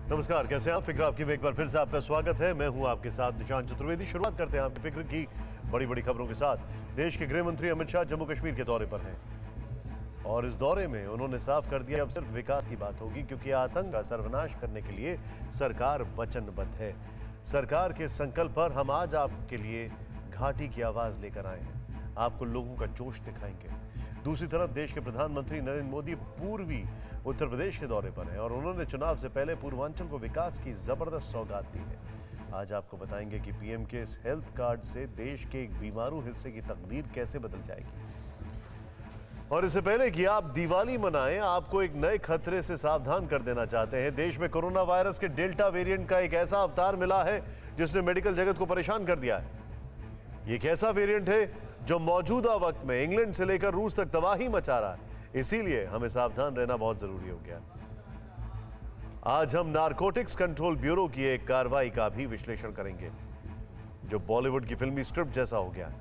नमस्कार, कैसे हैं आप? फिक्र आपकी में एक बार फिर से आपका स्वागत है। मैं हूं आपके साथ निशांत चतुर्वेदी। शुरुआत करते हैं आपकी फिक्र की बड़ी बड़ी खबरों के साथ। देश के गृह मंत्री अमित शाह जम्मू कश्मीर के दौरे पर हैं और इस दौरे में उन्होंने साफ कर दिया अब सिर्फ विकास की बात होगी, क्योंकि आतंक का सर्वनाश करने के लिए सरकार वचनबद्ध है। सरकार के संकल्प पर हम आज आपके लिए घाटी की आवाज लेकर आए हैं, आपको लोगों का जोश दिखाएंगे। दूसरी तरफ देश के प्रधानमंत्री नरेंद्र मोदी पूर्वी उत्तर प्रदेश के दौरे पर हैं और उन्होंने चुनाव से पहले पूर्वांचल को विकास की जबरदस्त सौगात दी है। आज आपको बताएंगे कि पीएम के इस हेल्थ कार्ड से देश के एक बीमारू हिस्से की तकदीर कैसे बदल जाएगी। और इससे पहले कि आप दिवाली मनाएं, आपको एक नए खतरे से सावधान कर देना चाहते हैं। देश में कोरोना वायरस के डेल्टा वेरिएंट का एक ऐसा अवतार मिला है जिसने मेडिकल जगत को परेशान कर दिया है। ये एक ऐसा वेरिएंट है जो मौजूदा वक्त में इंग्लैंड से लेकर रूस तक तबाही मचा रहा है, इसीलिए हमें सावधान रहना बहुत जरूरी हो गया। आज हम नारकोटिक्स कंट्रोल ब्यूरो की एक कार्रवाई का भी विश्लेषण करेंगे जो बॉलीवुड की फिल्मी स्क्रिप्ट जैसा हो गया है।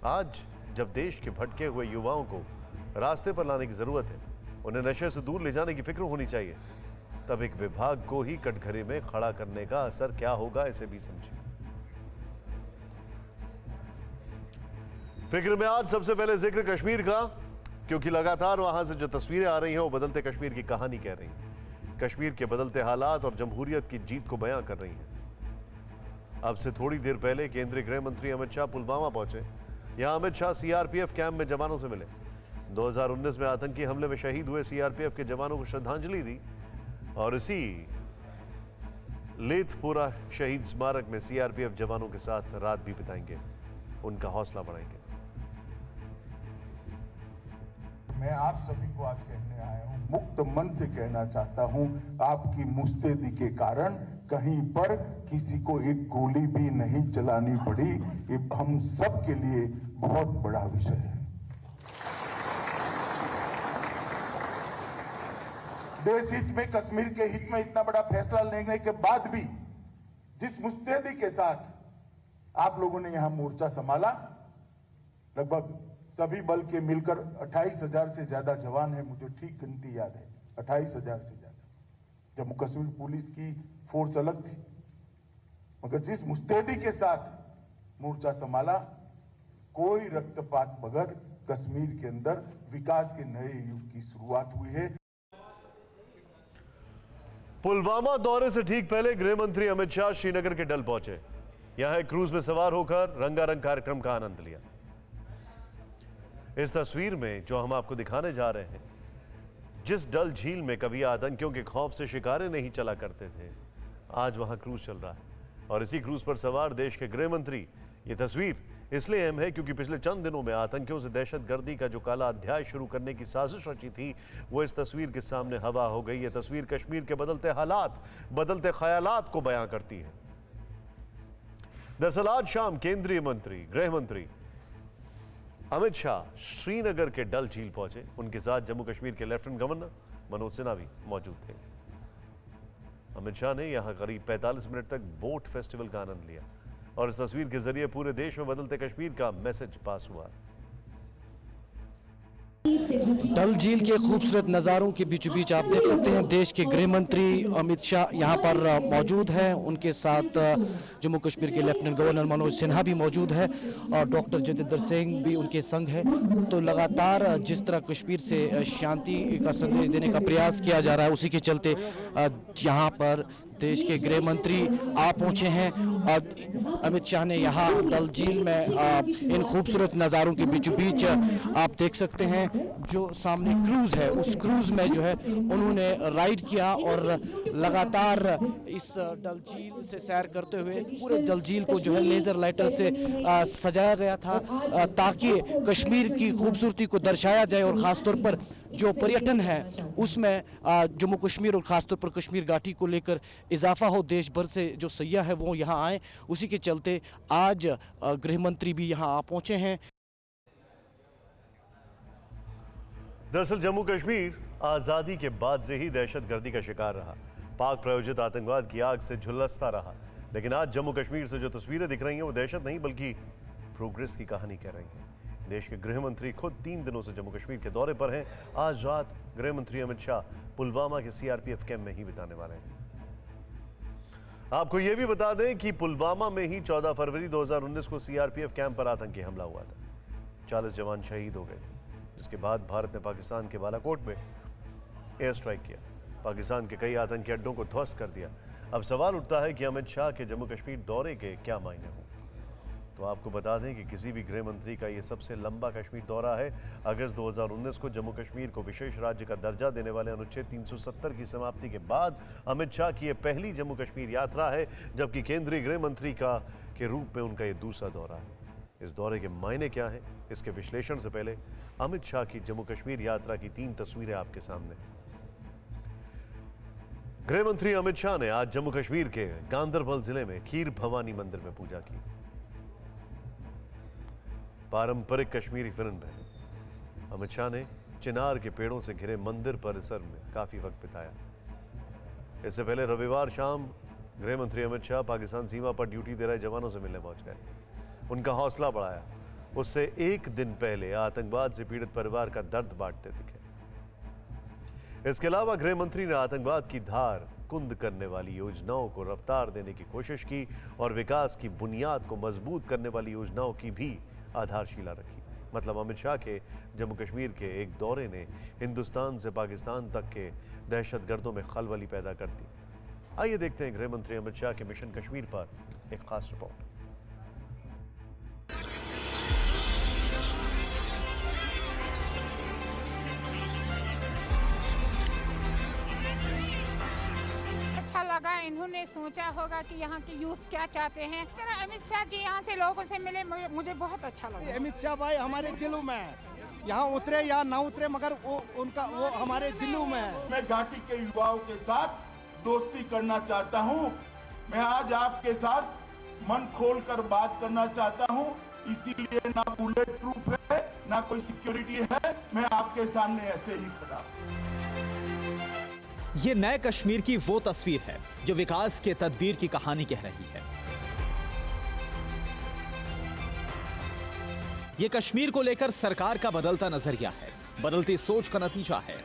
आज जब देश के भटके हुए युवाओं को रास्ते पर लाने की जरूरत है, उन्हें नशे से दूर ले जाने की फिक्र होनी चाहिए, तब एक विभाग को ही कटघरे में खड़ा करने का असर क्या होगा, इसे भी समझिए। फिक्र में आज सबसे पहले जिक्र कश्मीर का, क्योंकि लगातार वहां से जो तस्वीरें आ रही हैं वो बदलते कश्मीर की कहानी कह रही हैं। कश्मीर के बदलते हालात और जमहूरियत की जीत को बयां कर रही हैं। अब से थोड़ी देर पहले केंद्रीय गृह मंत्री अमित शाह पुलवामा पहुंचे। यहां अमित शाह सीआरपीएफ कैंप में जवानों से मिले। 2019 में आतंकी हमले में शहीद हुए सीआरपीएफ के जवानों को श्रद्धांजलि दी और इसी लेथपुरा शहीद स्मारक में सीआरपीएफ जवानों के साथ रात भी बिताएंगे, उनका हौसला बढ़ाएंगे। मैं आप सभी को आज कहने आया हूं, मुक्त मन से कहना चाहता हूं, आपकी मुस्तैदी के कारण कहीं पर किसी को एक गोली भी नहीं चलानी पड़ी। ये हम सब के लिए बहुत बड़ा विषय है। देश हित में, कश्मीर के हित में इतना बड़ा फैसला लेने के बाद भी जिस मुस्तैदी के साथ आप लोगों ने यहां मोर्चा संभाला, लगभग सभी बल के मिलकर 28,000 से ज्यादा जवान हैं, मुझे ठीक गिनती याद है, 28,000 से ज्यादा। जम्मू कश्मीर पुलिस की फोर्स अलग थी, मगर जिस मुस्तैदी के साथ मोर्चा संभाला, कोई रक्तपात बगैर कश्मीर के अंदर विकास के नए युग की शुरुआत हुई है। पुलवामा दौरे से ठीक पहले गृह मंत्री अमित शाह श्रीनगर के डल पहुंचे। यहां एक क्रूज में सवार होकर रंगारंग कार्यक्रम का आनंद लिया। इस तस्वीर में जो हम आपको दिखाने जा रहे हैं, जिस डल झील में कभी आतंकियों के खौफ से शिकारे नहीं चला करते थे, आज वहां क्रूज चल रहा है और इसी क्रूज पर सवार देश के गृह मंत्री। ये तस्वीर इसलिए अहम है क्योंकि पिछले चंद दिनों में आतंकियों से दहशतगर्दी का जो काला अध्याय शुरू करने की साजिश रची थी, वो इस तस्वीर के सामने हवा हो गई। ये तस्वीर कश्मीर के बदलते हालात, बदलते ख्यालात को बयां करती है। दरअसल आज शाम केंद्रीय मंत्री, गृह मंत्री अमित शाह श्रीनगर के डल झील पहुंचे। उनके साथ जम्मू कश्मीर के लेफ्टिनेंट गवर्नर मनोज सिन्हा भी मौजूद थे। अमित शाह ने यहां करीब 45 मिनट तक बोट फेस्टिवल का आनंद लिया और इस तस्वीर के जरिए पूरे देश में बदलते कश्मीर का मैसेज पास हुआ। डल झील के खूबसूरत नज़ारों के बीचों बीच आप देख सकते हैं देश के गृह मंत्री अमित शाह यहाँ पर मौजूद हैं। उनके साथ जम्मू कश्मीर के लेफ्टिनेंट गवर्नर मनोज सिन्हा भी मौजूद है और डॉक्टर जितेंद्र सिंह भी उनके संग है। तो लगातार जिस तरह कश्मीर से शांति का संदेश देने का प्रयास किया जा रहा है, उसी के चलते यहाँ पर देश के गृह मंत्री आ पहुंचे हैं और अमित शाह ने यहाँ डल झील में इन खूबसूरत नज़ारों के बीचों बीच आप देख सकते हैं जो सामने क्रूज है, उस क्रूज में जो है उन्होंने राइड किया और लगातार इस डल झील से सैर करते हुए पूरे डल झील को जो है लेजर लाइटर से सजाया गया था ताकि कश्मीर की खूबसूरती को दर्शाया जाए और ख़ासतौर पर जो पर्यटन है उसमें जम्मू कश्मीर और ख़ासतौर पर कश्मीर घाटी को लेकर इजाफा हो, देश भर से जो सैयाह है वो यहाँ आए। उसी के चलते आज गृह मंत्री भी यहाँ आ पहुँचे हैं। दरअसल जम्मू कश्मीर आज़ादी के बाद से ही दहशतगर्दी का शिकार रहा, पाक प्रायोजित आतंकवाद की आग से झुलसता रहा। लेकिन आज जम्मू कश्मीर से जो तस्वीरें दिख रही हैं वो दहशत नहीं बल्कि प्रोग्रेस की कहानी कह रही हैं। देश के गृह मंत्री खुद 3 दिनों से जम्मू कश्मीर के दौरे पर हैं। आज रात गृह मंत्री अमित शाह पुलवामा के सीआरपीएफ कैंप में ही बिताने वाले हैं। आपको यह भी बता दें कि पुलवामा में ही 14 फरवरी 2019 को सीआरपीएफ कैंप पर आतंकी हमला हुआ था। 40 जवान शहीद हो गए थे, जिसके बाद भारत ने पाकिस्तान के बालाकोट में एयर स्ट्राइक किया, पाकिस्तान के कई आतंकी अड्डों को ध्वस्त कर दिया। अब सवाल उठता है कि अमित शाह के जम्मू कश्मीर दौरे के क्या मायने हों। तो आपको बता दें कि किसी भी गृह मंत्री का ये सबसे लंबा कश्मीर दौरा है। अगस्त 2019 को जम्मू कश्मीर को विशेष राज्य का दर्जा देने वाले अनुच्छेद 370 की समाप्ति के बाद अमित शाह की यह पहली जम्मू कश्मीर यात्रा है, जबकि केंद्रीय गृह मंत्री के रूप में उनका ये दूसरा दौरा है। इस दौरे के मायने क्या है, इसके विश्लेषण से पहले अमित शाह की जम्मू कश्मीर यात्रा की 3 तस्वीरें आपके सामने। गृह मंत्री अमित शाह ने आज जम्मू कश्मीर के गांदरबल जिले में खीर भवानी मंदिर में पूजा की, पारंपरिक कश्मीरी फिल्म पहनी। अमित शाह ने चिनार के पेड़ों से घिरे मंदिर परिसर में काफी वक्त बिताया। इससे पहले रविवार शाम गृह मंत्री अमित शाह पाकिस्तान सीमा पर ड्यूटी दे रहे जवानों से मिलने पहुंच गए, उनका हौसला बढ़ाया। उससे एक दिन पहले आतंकवाद से पीड़ित परिवार का दर्द बांटते दिखे। इसके अलावा गृह मंत्री ने आतंकवाद की धार कुंद करने वाली योजनाओं को रफ्तार देने की कोशिश की और विकास की बुनियाद को मजबूत करने वाली योजनाओं की भी आधारशिला रखी। मतलब अमित शाह के जम्मू कश्मीर के एक दौरे ने हिंदुस्तान से पाकिस्तान तक के दहशतगर्दों में खलबली पैदा कर दी। आइए देखते हैं गृह मंत्री अमित शाह के मिशन कश्मीर पर एक खास रिपोर्ट। अच्छा लगा, इन्होंने सोचा होगा कि यहाँ के यूथ क्या चाहते हैं। सर अमित शाह जी यहाँ से लोगों से मिले, मुझे बहुत अच्छा लगा। अमित शाह भाई हमारे दिलों में है, यहाँ उतरे या ना उतरे मगर वो हमारे दिलों में है। मैं घाटी के युवाओं के साथ दोस्ती करना चाहता हूँ। मैं आज आपके साथ मन खोल कर बात करना चाहता हूँ, इसीलिए ना बुलेट प्रूफ है ना कोई सिक्योरिटी है, मैं आपके सामने ऐसे ही खड़ा हूँ। ये नए कश्मीर की वो तस्वीर है जो विकास के तदबीर की कहानी कह रही है। ये कश्मीर को लेकर सरकार का बदलता नजरिया है, बदलती सोच का नतीजा है।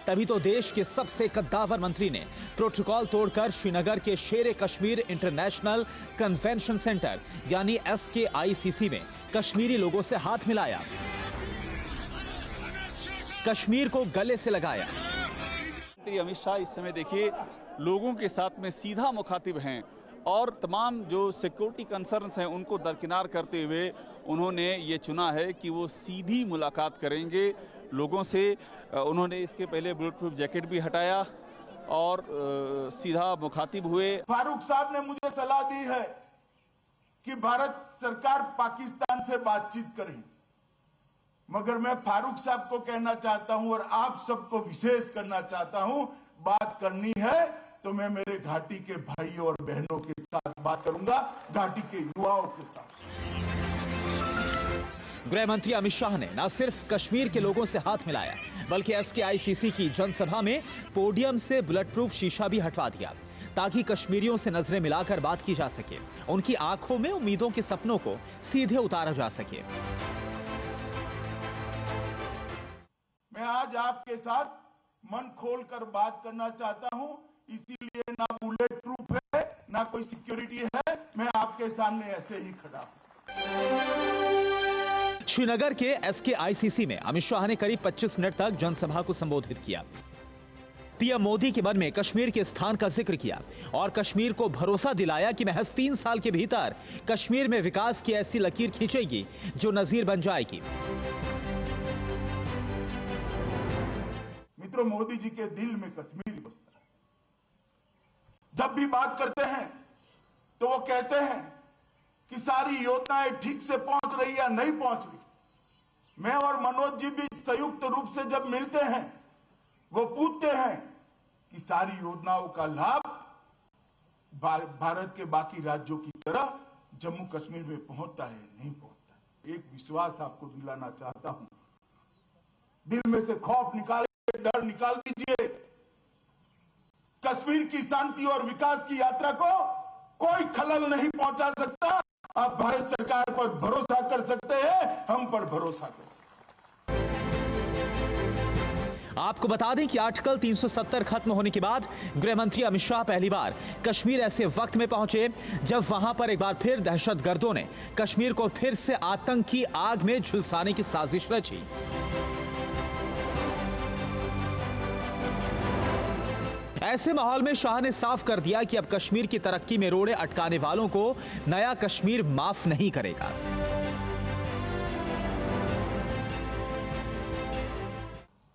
तभी तो देश के सबसे कद्दावर मंत्री ने प्रोटोकॉल तोड़कर श्रीनगर के शेर कश्मीर इंटरनेशनल कन्वेंशन सेंटर यानी SKICC में कश्मीरी लोगों से हाथ मिलाया, कश्मीर को गले से लगाया। मंत्री अमित शाह इस समय देखिए लोगों के साथ में सीधा मुखातिब हैं और तमाम जो सिक्योरिटी कंसर्न्स हैं उनको दरकिनार करते हुए उन्होंने ये चुना है कि वो सीधी मुलाकात करेंगे लोगों से। उन्होंने इसके पहले बुलेट प्रूफ जैकेट भी हटाया और सीधा मुखातिब हुए। फारूक साहब ने मुझे सलाह दी है कि भारत सरकार पाकिस्तान से बातचीत करे, मगर मैं फारूक साहब को कहना चाहता हूं और आप सबको विशेष करना चाहता हूं, बात करनी है तो मैं मेरे घाटी के भाइयों और बहनों के साथ बात करूंगा, घाटी के युवाओं के साथ। गृह मंत्री अमित शाह ने न सिर्फ कश्मीर के लोगों से हाथ मिलाया बल्कि SKICC की जनसभा में पोडियम से बुलेट प्रूफ शीशा भी हटवा दिया ताकि कश्मीरियों से नजरें मिलाकर बात की जा सके, उनकी आंखों में उम्मीदों के सपनों को सीधे उतारा जा सके। मैं आज आपके साथ मन खोल कर बात करना चाहता हूं, इसीलिए ना बुलेट प्रूफ है ना कोई सिक्योरिटी है, मैं आपके सामने ऐसे ही खड़ा हूं। श्रीनगर के SKICC में अमित शाह ने करीब 25 मिनट तक जनसभा को संबोधित किया। पीएम मोदी के मन में कश्मीर के स्थान का जिक्र किया और कश्मीर को भरोसा दिलाया कि महज 3 साल के भीतर कश्मीर में विकास की ऐसी लकीर खींचेगी जो नजीर बन जाएगी। मित्रों, मोदी जी के दिल में कश्मीर बसता है। जब भी बात करते हैं तो वो कहते हैं कि सारी योजनाएं ठीक से पहुंच रही या नहीं पहुंच रही। मैं और मनोज जी भी संयुक्त रूप से जब मिलते हैं वो पूछते हैं कि सारी योजनाओं का लाभ भारत के बाकी राज्यों की तरह जम्मू कश्मीर में पहुंचता है नहीं पहुंचता। एक विश्वास आपको दिलाना चाहता हूं, दिल में से खौफ निकाल, डर निकाल दीजिए। कश्मीर की शांति और विकास की यात्रा को कोई खलल नहीं पहुंचा सकता। आप भारत सरकार पर भरोसा कर सकते हैं, हम पर भरोसा करें। आपको बता दें कि आर्टिकल 370 खत्म होने के बाद गृह मंत्री अमित शाह पहली बार कश्मीर ऐसे वक्त में पहुंचे जब वहां पर एक बार फिर दहशतगर्दों ने कश्मीर को फिर से आतंक की आग में झुलसाने की साजिश रची। ऐसे माहौल में शाह ने साफ कर दिया कि अब कश्मीर की तरक्की में रोड़े अटकाने वालों को नया कश्मीर माफ नहीं करेगा।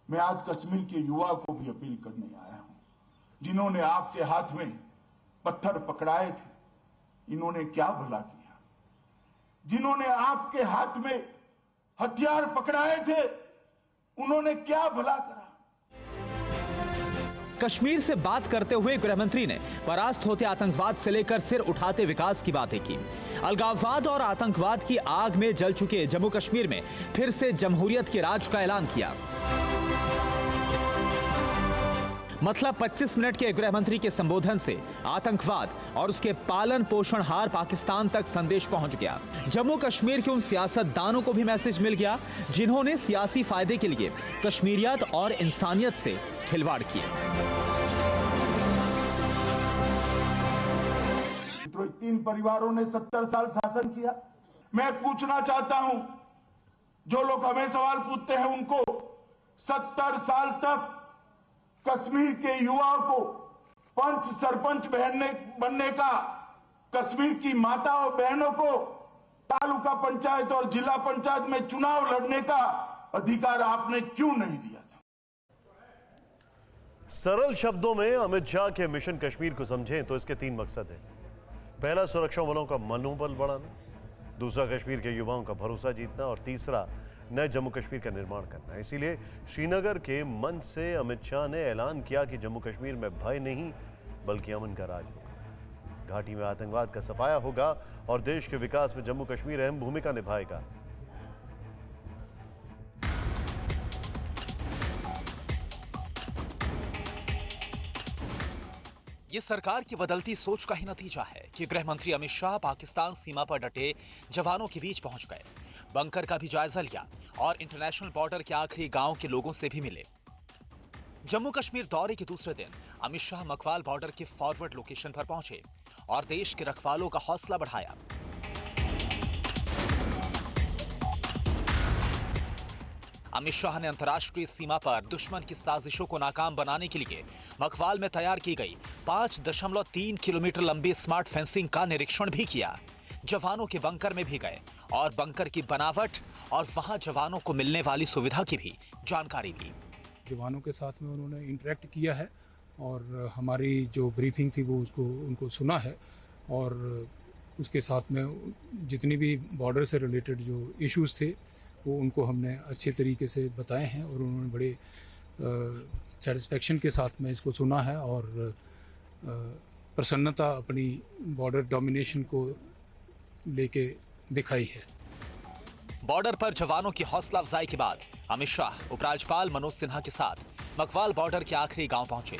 मैं आज कश्मीर के युवा को भी अपील करने आया हूं, जिन्होंने आपके हाथ में पत्थर पकड़ाए थे, इन्होंने क्या भला किया? जिन्होंने आपके हाथ में हथियार पकड़ाए थे, उन्होंने क्या भला करा? कश्मीर से बात करते हुए गृहमंत्री ने परास्त होते आतंकवाद से लेकर सिर उठाते विकास की बातें की। अलगाववाद और आतंकवाद की आग में जल चुके जम्मू कश्मीर में फिर से जमहूरियत के राज का ऐलान किया। मतलब 25 मिनट के गृहमंत्री के संबोधन से आतंकवाद और उसके पालन पोषणहार पाकिस्तान तक संदेश पहुंच गया। जम्मू कश्मीर के उन सियासतदानों को भी मैसेज मिल गया जिन्होंने सियासी फायदे के लिए कश्मीरियत और इंसानियत से खिलवाड़ किए। तो 3 परिवारों ने 70 साल शासन किया। मैं पूछना चाहता हूं, जो लोग हमें सवाल पूछते हैं उनको, 70 साल तक कश्मीर के युवाओं को पंच सरपंच बनने का, कश्मीर की माता और बहनों को तालुका पंचायत और जिला पंचायत में चुनाव लड़ने का अधिकार आपने क्यों नहीं दिया था? सरल शब्दों में अमित शाह के मिशन कश्मीर को समझें तो इसके 3 मकसद हैं। पहला, सुरक्षा बलों का मनोबल बढ़ाना, दूसरा, कश्मीर के युवाओं का भरोसा जीतना और तीसरा, नए जम्मू कश्मीर का निर्माण करना। इसीलिए श्रीनगर के मंच से अमित शाह ने ऐलान किया कि जम्मू कश्मीर में भय नहीं बल्कि अमन का राज होगा। घाटी में आतंकवाद का सफाया होगा और देश के विकास में जम्मू कश्मीर अहम भूमिका निभाएगा। ये सरकार की बदलती सोच का ही नतीजा है कि गृह मंत्री अमित शाह पाकिस्तान सीमा पर डटे जवानों के बीच पहुंच गए, बंकर का भी जायजा लिया और इंटरनेशनल बॉर्डर के आखिरी गांव के लोगों से भी मिले। जम्मू कश्मीर दौरे के दूसरे दिन अमित शाह मकवाल बॉर्डर के फॉरवर्ड लोकेशन पर पहुंचे और देश के रखवालों का हौसला बढ़ाया। अमित शाह ने अंतर्राष्ट्रीय सीमा पर दुश्मन की साजिशों को नाकाम बनाने के लिए मकवाल में तैयार की गई 5.3 किलोमीटर लंबी स्मार्ट फेंसिंग का निरीक्षण भी किया। जवानों के बंकर में भी गए और बंकर की बनावट और वहां जवानों को मिलने वाली सुविधा की भी जानकारी ली। जवानों के साथ में उन्होंने इंटरेक्ट किया है और हमारी जो ब्रीफिंग थी वो उनको सुना है और उसके साथ में जितनी भी बॉर्डर से रिलेटेड जो इश्यूज थे वो उनको हमने अच्छे तरीके से बताए हैं और उन्होंने बड़े सेटिस्फेक्शन के साथ में इसको सुना है और प्रसन्नता अपनी बॉर्डर डोमिनेशन को लेके दिखाई है। बॉर्डर पर जवानों की हौसला अफजाई के बाद अमित शाह उपराज्यपाल मनोज सिन्हा के साथ मकवाल बॉर्डर के आखिरी गांव पहुंचे।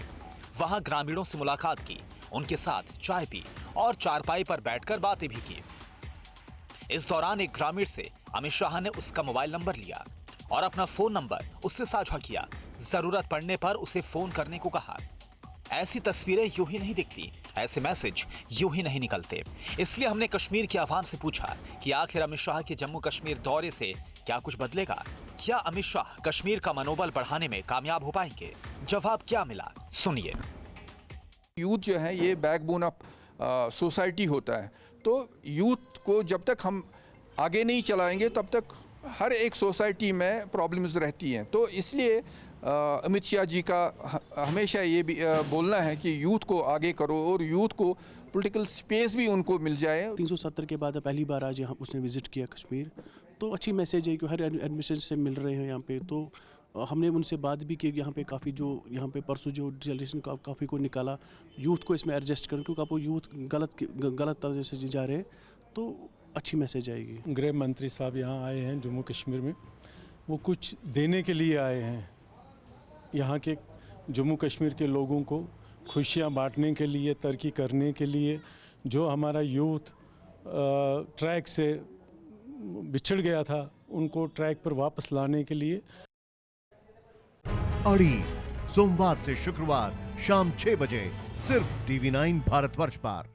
वहां ग्रामीणों से मुलाकात की, उनके साथ चाय पी और चारपाई पर बैठकर बातें भी की। इस दौरान एक ग्रामीण से अमित शाह ने उसका मोबाइल नंबर लिया और अपना फोन नंबर उससे साझा किया। जरूरत पड़ने पर उसे फोन करने को कहा। ऐसी तस्वीरें यूं ही नहीं दिखती, ऐसे मैसेज यूं ही नहीं निकलते। इसलिए हमने कश्मीर की आवाम से पूछा कि आखिर अमित शाह के जम्मू कश्मीर दौरे से क्या कुछ बदलेगा? क्या अमित शाह कश्मीर का मनोबल बढ़ाने में कामयाब हो पाएंगे? जवाब क्या मिला, सुनिए। यूथ जो है ये बैकबोन ऑफ सोसाइटी होता है, तो यूथ को जब तक हम आगे नहीं चलाएंगे तब तक हर एक सोसाइटी में प्रॉब्लम्स रहती हैं। तो इसलिए अमित शाह जी का हमेशा ये भी बोलना है कि यूथ को आगे करो और यूथ को पॉलिटिकल स्पेस भी उनको मिल जाए। 370 के बाद पहली बार आज यहाँ उसने विज़िट किया कश्मीर, तो अच्छी मैसेज है कि हर एडमिशन से मिल रहे हैं यहाँ पे। तो हमने उनसे बात भी की, यहाँ पे काफ़ी जो यहाँ पे परसों जो जनरेशन का काफ़ी को निकाला यूथ को इसमें एडजस्ट करें, क्योंकि आप वो यूथ गलत तरह से जा रहे हैं, तो अच्छी मैसेज आएगी। गृह मंत्री साहब यहाँ आए हैं जम्मू कश्मीर में, वो कुछ देने के लिए आए हैं। यहाँ के जम्मू कश्मीर के लोगों को खुशियाँ बांटने के लिए, तरक्की करने के लिए, जो हमारा यूथ ट्रैक से बिछड़ गया था उनको ट्रैक पर वापस लाने के लिए। अड़ी, सोमवार से शुक्रवार शाम 6 बजे सिर्फ TV9 भारतवर्ष पर।